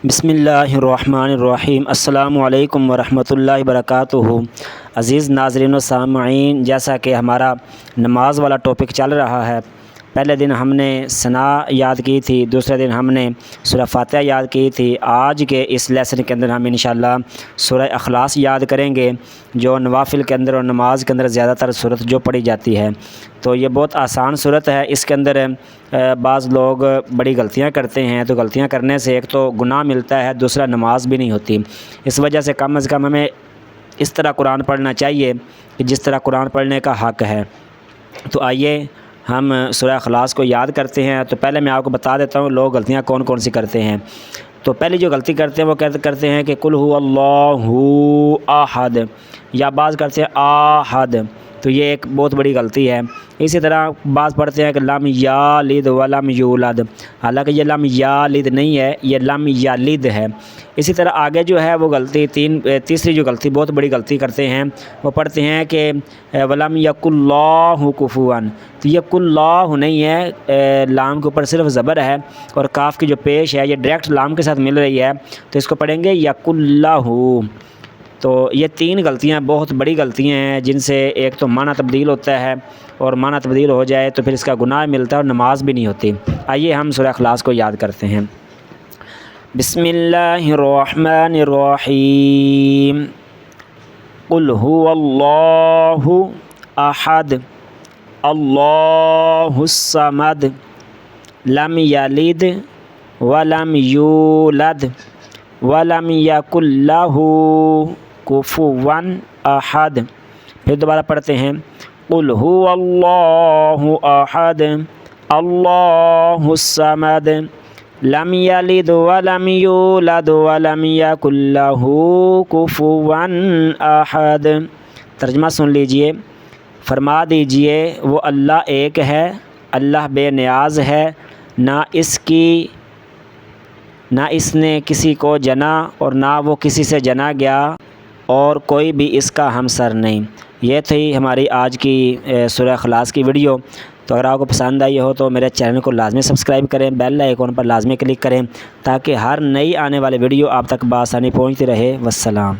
بسم اللہ الرحمن الرحیم۔ السلام علیکم ورحمۃ اللہ وبرکاتہ۔ عزیز ناظرین و سامعین، جیسا کہ ہمارا نماز والا ٹاپک چل رہا ہے، پہلے دن ہم نے ثنا یاد کی تھی، دوسرے دن ہم نے سورہ فاتحہ یاد کی تھی۔ آج کے اس لیسن کے اندر ہم انشاءاللہ سورہ اخلاص یاد کریں گے، جو نوافل کے اندر اور نماز کے اندر زیادہ تر صورت جو پڑھی جاتی ہے۔ تو یہ بہت آسان صورت ہے۔ اس کے اندر بعض لوگ بڑی غلطیاں کرتے ہیں، تو غلطیاں کرنے سے ایک تو گناہ ملتا ہے، دوسرا نماز بھی نہیں ہوتی۔ اس وجہ سے کم از کم ہمیں اس طرح قرآن پڑھنا چاہیے کہ جس طرح قرآن پڑھنے کا حق ہے۔ تو آئیے ہم سورہ اخلاص کو یاد کرتے ہیں۔ تو پہلے میں آپ کو بتا دیتا ہوں لوگ غلطیاں کون کون سی کرتے ہیں۔ تو پہلی جو غلطی کرتے ہیں وہ کرتے ہیں کہ قل هو اللہ احد، یا بعض کرتے ہیں احد، تو یہ ایک بہت بڑی غلطی ہے۔ اسی طرح بعض پڑھتے ہیں کہ لم یلد ولم یولد، حالانکہ یہ لم یلد نہیں ہے، یہ لم یلد ہے۔ اسی طرح آگے جو ہے وہ غلطی تیسری جو غلطی بہت بڑی غلطی کرتے ہیں، وہ پڑھتے ہیں کہ ولم یکن اللہ کفوا، تو یہ کل اللہ نہیں ہے، لام کے اوپر صرف زبر ہے اور کاف کی جو پیش ہے یہ ڈائریکٹ لام کے ساتھ مل رہی ہے، تو اس کو پڑھیں گے یکن اللہ۔ تو یہ تین غلطیاں بہت بڑی غلطیاں ہیں، جن سے ایک تو معنی تبدیل ہوتا ہے، اور معنی تبدیل ہو جائے تو پھر اس کا گناہ ملتا ہے اور نماز بھی نہیں ہوتی۔ آئیے ہم سورہ اخلاص کو یاد کرتے ہیں۔ بسم اللہ الرحمن الرحیم۔ قل هو اللہ احد اللہ الصمد لم یلد ولم یولد ولم یکن لہ کفوا احد۔ پھر دوبارہ پڑھتے ہیں، قل هو اللہ احد اللہ الصمد لم یلد ولم یولد ولم یکن لہ کفوا احد۔ ترجمہ سن لیجئے، فرما دیجئے وہ اللہ ایک ہے، اللہ بے نیاز ہے، نہ اس نے کسی کو جنا اور نہ وہ کسی سے جنا گیا، اور کوئی بھی اس کا ہمسر نہیں۔ یہ تھی ہماری آج کی سورہ اخلاص کی ویڈیو۔ تو اگر آپ کو پسند آئی ہو تو میرے چینل کو لازمی سبسکرائب کریں، بیل آئیکن پر لازمی کلک کریں، تاکہ ہر نئی آنے والی ویڈیو آپ تک بآسانی پہنچتی رہے۔ والسلام۔